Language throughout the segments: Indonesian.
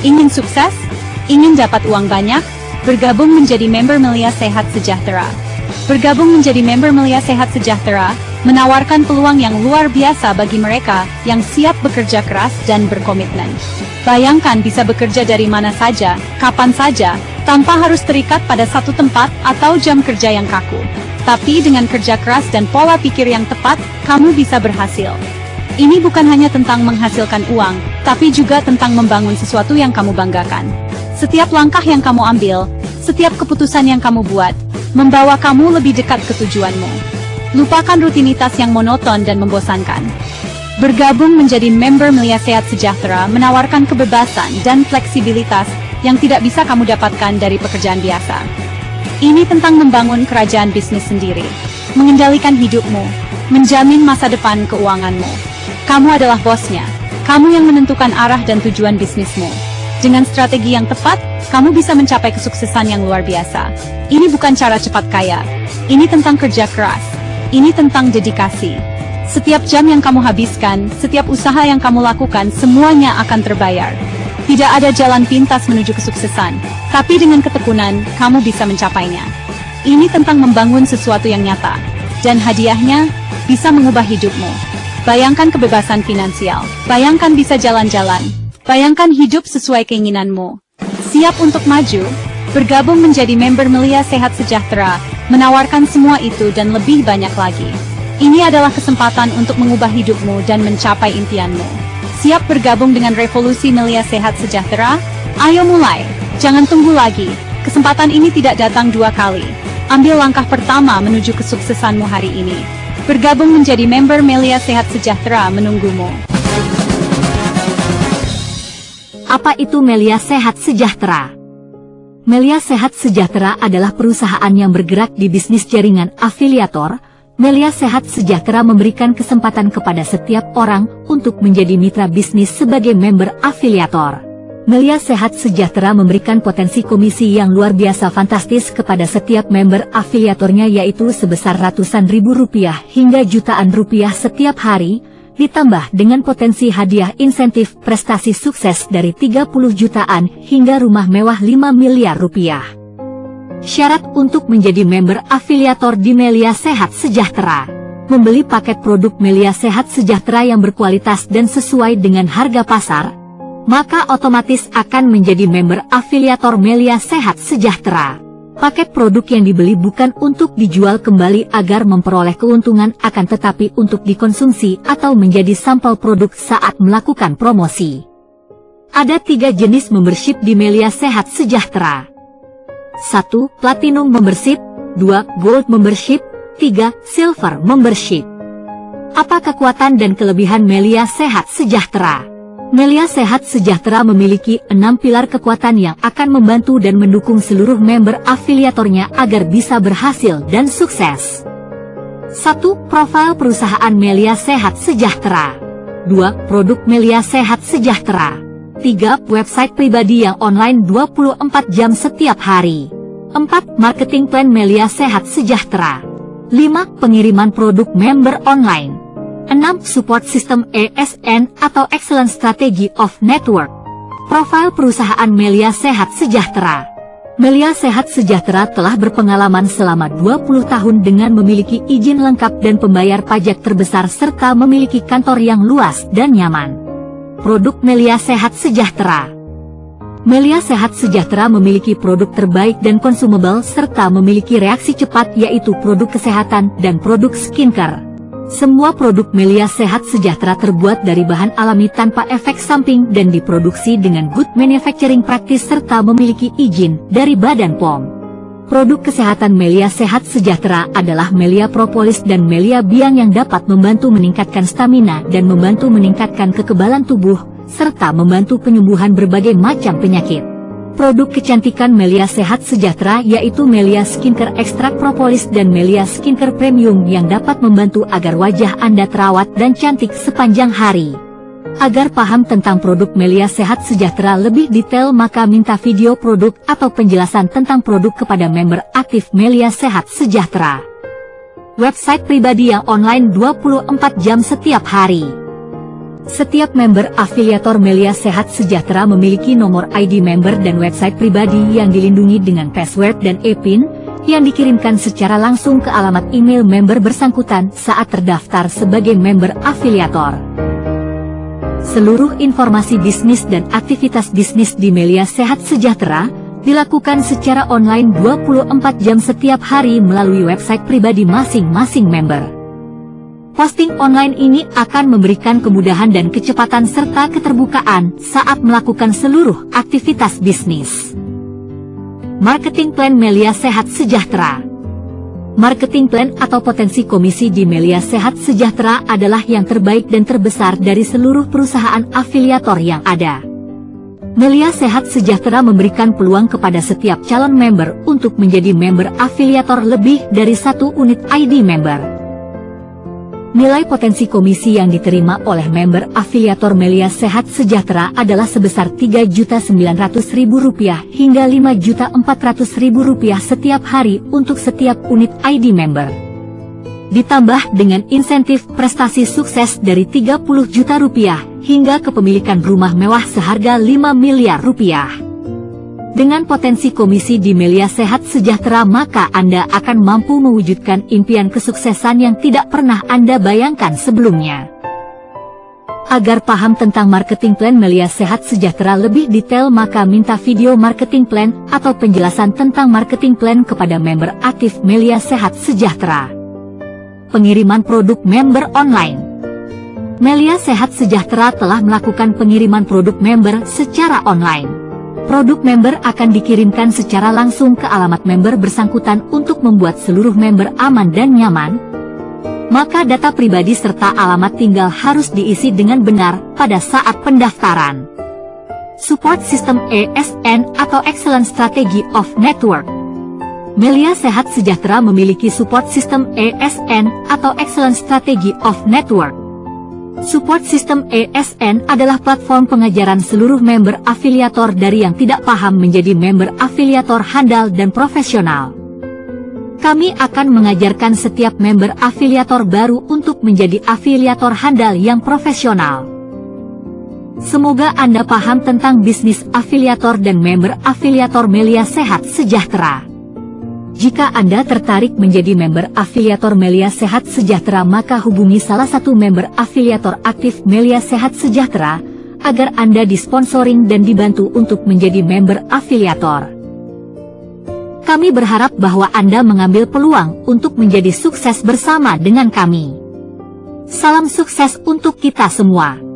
Ingin sukses? Ingin dapat uang banyak? Bergabung menjadi member Melia Sehat Sejahtera. Bergabung menjadi member Melia Sehat Sejahtera menawarkan peluang yang luar biasa bagi mereka yang siap bekerja keras dan berkomitmen. Bayangkan bisa bekerja dari mana saja, kapan saja, tanpa harus terikat pada satu tempat atau jam kerja yang kaku. Tapi dengan kerja keras dan pola pikir yang tepat, kamu bisa berhasil. Ini bukan hanya tentang menghasilkan uang, tapi juga tentang membangun sesuatu yang kamu banggakan. Setiap langkah yang kamu ambil, setiap keputusan yang kamu buat, membawa kamu lebih dekat ke tujuanmu. Lupakan rutinitas yang monoton dan membosankan. Bergabung menjadi member Melia Sehat Sejahtera menawarkan kebebasan dan fleksibilitas yang tidak bisa kamu dapatkan dari pekerjaan biasa. Ini tentang membangun kerajaan bisnis sendiri, mengendalikan hidupmu, menjamin masa depan keuanganmu. Kamu adalah bosnya, kamu yang menentukan arah dan tujuan bisnismu. Dengan strategi yang tepat, kamu bisa mencapai kesuksesan yang luar biasa. Ini bukan cara cepat kaya, ini tentang kerja keras, ini tentang dedikasi. Setiap jam yang kamu habiskan, setiap usaha yang kamu lakukan, semuanya akan terbayar. Tidak ada jalan pintas menuju kesuksesan, tapi dengan ketekunan, kamu bisa mencapainya. Ini tentang membangun sesuatu yang nyata, dan hadiahnya bisa mengubah hidupmu. Bayangkan kebebasan finansial, bayangkan bisa jalan-jalan, bayangkan hidup sesuai keinginanmu. Siap untuk maju? Bergabung menjadi member Melia Sehat Sejahtera, menawarkan semua itu dan lebih banyak lagi. Ini adalah kesempatan untuk mengubah hidupmu dan mencapai impianmu. Siap bergabung dengan revolusi Melia Sehat Sejahtera? Ayo mulai, jangan tunggu lagi. Kesempatan ini tidak datang dua kali. Ambil langkah pertama menuju kesuksesanmu hari ini. Bergabung menjadi member Melia Sehat Sejahtera menunggumu. Apa itu Melia Sehat Sejahtera? Melia Sehat Sejahtera adalah perusahaan yang bergerak di bisnis jaringan afiliator. Melia Sehat Sejahtera memberikan kesempatan kepada setiap orang untuk menjadi mitra bisnis sebagai member afiliator. Melia Sehat Sejahtera memberikan potensi komisi yang luar biasa fantastis kepada setiap member afiliatornya, yaitu sebesar ratusan ribu rupiah hingga jutaan rupiah setiap hari, ditambah dengan potensi hadiah insentif prestasi sukses dari 30 jutaan hingga rumah mewah 5 miliar rupiah. Syarat untuk menjadi member afiliator di Melia Sehat Sejahtera: membeli paket produk Melia Sehat Sejahtera yang berkualitas dan sesuai dengan harga pasar, maka otomatis akan menjadi member afiliator Melia Sehat Sejahtera. Paket produk yang dibeli bukan untuk dijual kembali agar memperoleh keuntungan, akan tetapi untuk dikonsumsi atau menjadi sampel produk saat melakukan promosi. Ada 3 jenis membership di Melia Sehat Sejahtera. 1. Platinum Membership, 2. Gold Membership, 3. Silver Membership. Apa kekuatan dan kelebihan Melia Sehat Sejahtera? Melia Sehat Sejahtera memiliki 6 pilar kekuatan yang akan membantu dan mendukung seluruh member afiliatornya agar bisa berhasil dan sukses. 1. Profil perusahaan Melia Sehat Sejahtera. 2. Produk Melia Sehat Sejahtera. 3. Website pribadi yang online 24 jam setiap hari. 4. Marketing plan Melia Sehat Sejahtera. 5. Pengiriman produk member online. 6. Support system ESN atau Excellent Strategy of Network. Profil perusahaan Melia Sehat Sejahtera. Melia Sehat Sejahtera telah berpengalaman selama 20 tahun dengan memiliki izin lengkap dan pembayar pajak terbesar serta memiliki kantor yang luas dan nyaman. Produk Melia Sehat Sejahtera. Melia Sehat Sejahtera memiliki produk terbaik dan consumable serta memiliki reaksi cepat, yaitu produk kesehatan dan produk skincare. Semua produk Melia Sehat Sejahtera terbuat dari bahan alami tanpa efek samping dan diproduksi dengan good manufacturing practice serta memiliki izin dari Badan POM. Produk kesehatan Melia Sehat Sejahtera adalah Melia Propolis dan Melia Biang yang dapat membantu meningkatkan stamina dan membantu meningkatkan kekebalan tubuh, serta membantu penyembuhan berbagai macam penyakit. Produk kecantikan Melia Sehat Sejahtera yaitu Melia Skincare Extract Propolis dan Melia Skincare Premium yang dapat membantu agar wajah Anda terawat dan cantik sepanjang hari. Agar paham tentang produk Melia Sehat Sejahtera lebih detail, maka minta video produk atau penjelasan tentang produk kepada member aktif Melia Sehat Sejahtera. Website pribadi yang online 24 jam setiap hari. Setiap member afiliator Melia Sehat Sejahtera memiliki nomor ID member dan website pribadi yang dilindungi dengan password dan e-PIN yang dikirimkan secara langsung ke alamat email member bersangkutan saat terdaftar sebagai member afiliator. Seluruh informasi bisnis dan aktivitas bisnis di Melia Sehat Sejahtera dilakukan secara online 24 jam setiap hari melalui website pribadi masing-masing member. Posting online ini akan memberikan kemudahan dan kecepatan serta keterbukaan saat melakukan seluruh aktivitas bisnis. Marketing Plan Melia Sehat Sejahtera. Marketing plan atau potensi komisi di Melia Sehat Sejahtera adalah yang terbaik dan terbesar dari seluruh perusahaan afiliator yang ada. Melia Sehat Sejahtera memberikan peluang kepada setiap calon member untuk menjadi member afiliator lebih dari 1 unit ID member. Nilai potensi komisi yang diterima oleh member afiliator Melia Sehat Sejahtera adalah sebesar Rp3.900.000 hingga Rp5.400.000 setiap hari untuk setiap unit ID member. Ditambah dengan insentif prestasi sukses dari Rp30 juta hingga kepemilikan rumah mewah seharga Rp5 miliar. Dengan potensi komisi di Melia Sehat Sejahtera, maka Anda akan mampu mewujudkan impian kesuksesan yang tidak pernah Anda bayangkan sebelumnya. Agar paham tentang marketing plan Melia Sehat Sejahtera lebih detail, maka minta video marketing plan atau penjelasan tentang marketing plan kepada member aktif Melia Sehat Sejahtera. Pengiriman produk member online. Melia Sehat Sejahtera telah melakukan pengiriman produk member secara online. Produk member akan dikirimkan secara langsung ke alamat member bersangkutan untuk membuat seluruh member aman dan nyaman. Maka data pribadi serta alamat tinggal harus diisi dengan benar pada saat pendaftaran. Support System ASN atau Excellent Strategy of Network. Melia Sehat Sejahtera memiliki support system ASN atau Excellent Strategy of Network. Support System ASN adalah platform pengajaran seluruh member afiliator dari yang tidak paham menjadi member afiliator handal dan profesional. Kami akan mengajarkan setiap member afiliator baru untuk menjadi afiliator handal yang profesional. Semoga Anda paham tentang bisnis afiliator dan member afiliator Melia Sehat Sejahtera. Jika Anda tertarik menjadi member afiliator Melia Sehat Sejahtera, maka hubungi salah satu member afiliator aktif Melia Sehat Sejahtera agar Anda disponsoring dan dibantu untuk menjadi member afiliator. Kami berharap bahwa Anda mengambil peluang untuk menjadi sukses bersama dengan kami. Salam sukses untuk kita semua.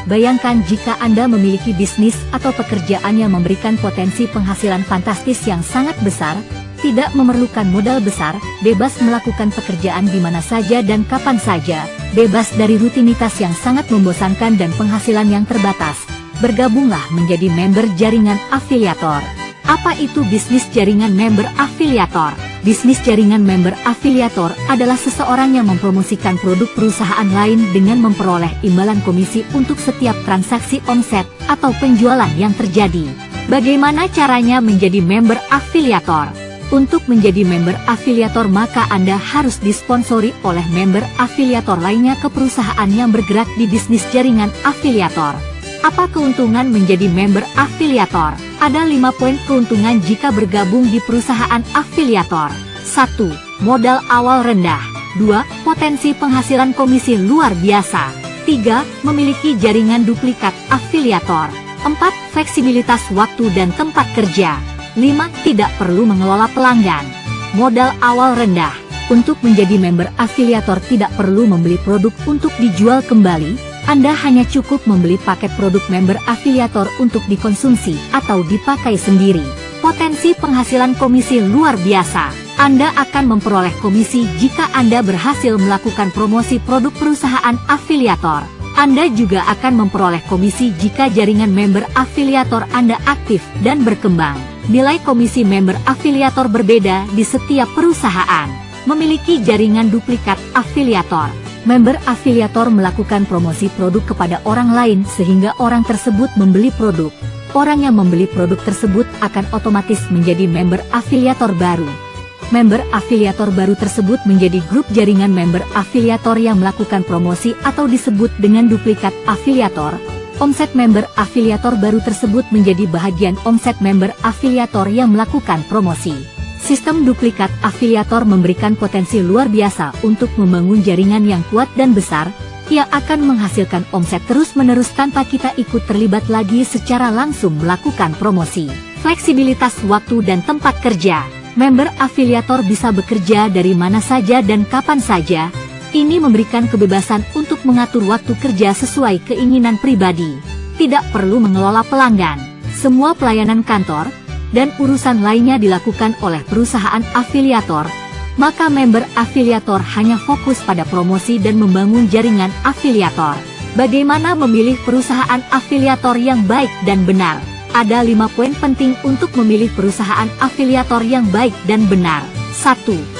Bayangkan jika Anda memiliki bisnis atau pekerjaan yang memberikan potensi penghasilan fantastis yang sangat besar, tidak memerlukan modal besar, bebas melakukan pekerjaan di mana saja dan kapan saja, bebas dari rutinitas yang sangat membosankan dan penghasilan yang terbatas. Bergabunglah menjadi member jaringan afiliator. Apa itu bisnis jaringan member afiliator? Bisnis jaringan member afiliator adalah seseorang yang mempromosikan produk perusahaan lain dengan memperoleh imbalan komisi untuk setiap transaksi omset atau penjualan yang terjadi. Bagaimana caranya menjadi member afiliator? Untuk menjadi member afiliator, maka Anda harus disponsori oleh member afiliator lainnya ke perusahaan yang bergerak di bisnis jaringan afiliator. Apa keuntungan menjadi member afiliator? Ada 5 poin keuntungan jika bergabung di perusahaan afiliator. 1. Modal awal rendah. 2. Potensi penghasilan komisi luar biasa. 3. Memiliki jaringan duplikat afiliator. 4. Fleksibilitas waktu dan tempat kerja. 5. Tidak perlu mengelola pelanggan. Modal awal rendah. Untuk menjadi member afiliator tidak perlu membeli produk untuk dijual kembali. Anda hanya cukup membeli paket produk member afiliator untuk dikonsumsi atau dipakai sendiri. Potensi penghasilan komisi luar biasa. Anda akan memperoleh komisi jika Anda berhasil melakukan promosi produk perusahaan afiliator. Anda juga akan memperoleh komisi jika jaringan member afiliator Anda aktif dan berkembang. Nilai komisi member afiliator berbeda di setiap perusahaan. Memiliki jaringan duplikat afiliator. Member afiliator melakukan promosi produk kepada orang lain sehingga orang tersebut membeli produk. Orang yang membeli produk tersebut akan otomatis menjadi member afiliator baru. Member afiliator baru tersebut menjadi grup jaringan member afiliator yang melakukan promosi atau disebut dengan duplikat afiliator. Omset member afiliator baru tersebut menjadi bahagian omset member afiliator yang melakukan promosi. Sistem duplikat afiliator memberikan potensi luar biasa untuk membangun jaringan yang kuat dan besar, yang akan menghasilkan omset terus-menerus tanpa kita ikut terlibat lagi secara langsung melakukan promosi. Fleksibilitas waktu dan tempat kerja. Member afiliator bisa bekerja dari mana saja dan kapan saja. Ini memberikan kebebasan untuk mengatur waktu kerja sesuai keinginan pribadi. Tidak perlu mengelola pelanggan. Semua pelayanan kantor dan urusan lainnya dilakukan oleh perusahaan afiliator. Maka member afiliator hanya fokus pada promosi dan membangun jaringan afiliator. Bagaimana memilih perusahaan afiliator yang baik dan benar? Ada 5 poin penting untuk memilih perusahaan afiliator yang baik dan benar. 1.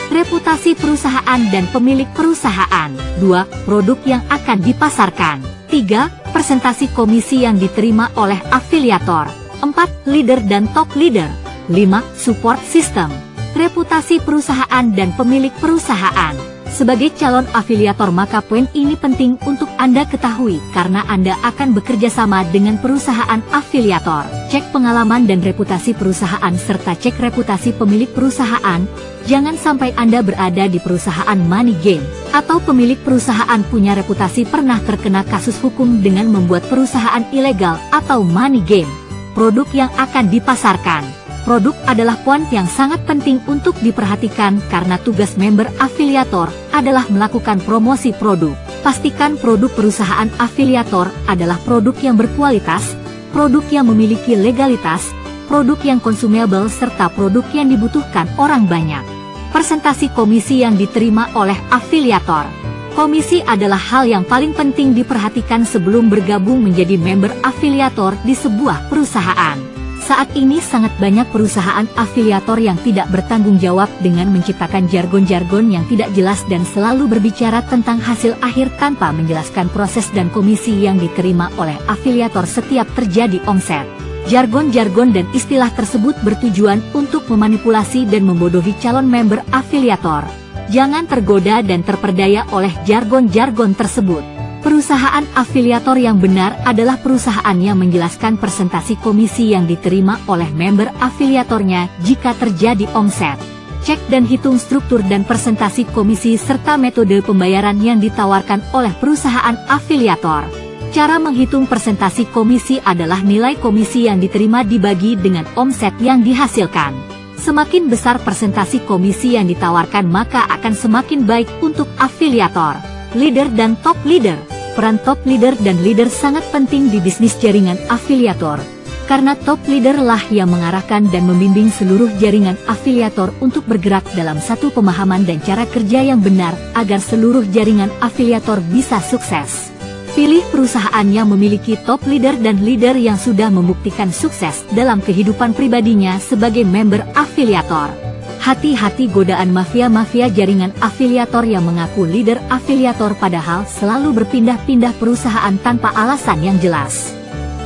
Reputasi perusahaan dan pemilik perusahaan. 2. Produk yang akan dipasarkan. 3. Persentase komisi yang diterima oleh afiliator. 4. Leader dan top leader. 5. Support system. Reputasi perusahaan dan pemilik perusahaan. Sebagai calon afiliator maka poin ini penting untuk Anda ketahui karena Anda akan bekerja sama dengan perusahaan afiliator. Cek pengalaman dan reputasi perusahaan serta cek reputasi pemilik perusahaan. Jangan sampai Anda berada di perusahaan money game atau pemilik perusahaan punya reputasi pernah terkena kasus hukum dengan membuat perusahaan ilegal atau money game. Produk yang akan dipasarkan. Produk adalah poin yang sangat penting untuk diperhatikan karena tugas member afiliator adalah melakukan promosi produk. Pastikan produk perusahaan afiliator adalah produk yang berkualitas, produk yang memiliki legalitas, produk yang consumable serta produk yang dibutuhkan orang banyak. Persentase komisi yang diterima oleh afiliator. Komisi adalah hal yang paling penting diperhatikan sebelum bergabung menjadi member afiliator di sebuah perusahaan. Saat ini sangat banyak perusahaan afiliator yang tidak bertanggung jawab dengan menciptakan jargon-jargon yang tidak jelas dan selalu berbicara tentang hasil akhir tanpa menjelaskan proses dan komisi yang diterima oleh afiliator setiap terjadi omset. Jargon-jargon dan istilah tersebut bertujuan untuk memanipulasi dan membodohi calon member afiliator. Jangan tergoda dan terperdaya oleh jargon-jargon tersebut. Perusahaan afiliator yang benar adalah perusahaan yang menjelaskan persentase komisi yang diterima oleh member afiliatornya jika terjadi omset. Cek dan hitung struktur dan persentase komisi serta metode pembayaran yang ditawarkan oleh perusahaan afiliator. Cara menghitung persentase komisi adalah nilai komisi yang diterima dibagi dengan omset yang dihasilkan. Semakin besar persentase komisi yang ditawarkan maka akan semakin baik untuk afiliator. Leader dan top leader. Peran top leader dan leader sangat penting di bisnis jaringan afiliator. Karena top leader lah yang mengarahkan dan membimbing seluruh jaringan afiliator untuk bergerak dalam satu pemahaman dan cara kerja yang benar agar seluruh jaringan afiliator bisa sukses. Pilih perusahaan yang memiliki top leader dan leader yang sudah membuktikan sukses dalam kehidupan pribadinya sebagai member afiliator. Hati-hati godaan mafia-mafia jaringan afiliator yang mengaku leader afiliator padahal selalu berpindah-pindah perusahaan tanpa alasan yang jelas.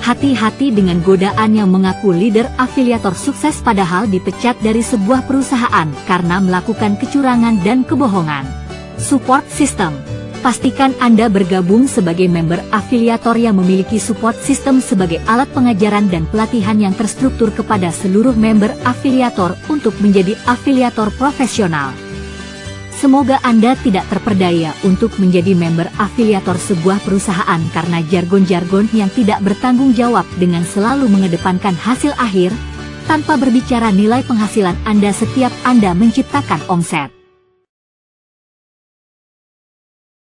Hati-hati dengan godaan yang mengaku leader afiliator sukses padahal dipecat dari sebuah perusahaan karena melakukan kecurangan dan kebohongan. Support system. Pastikan Anda bergabung sebagai member afiliator yang memiliki support system sebagai alat pengajaran dan pelatihan yang terstruktur kepada seluruh member afiliator untuk menjadi afiliator profesional. Semoga Anda tidak terperdaya untuk menjadi member afiliator sebuah perusahaan karena jargon-jargon yang tidak bertanggung jawab dengan selalu mengedepankan hasil akhir, tanpa berbicara nilai penghasilan Anda setiap Anda menciptakan omset.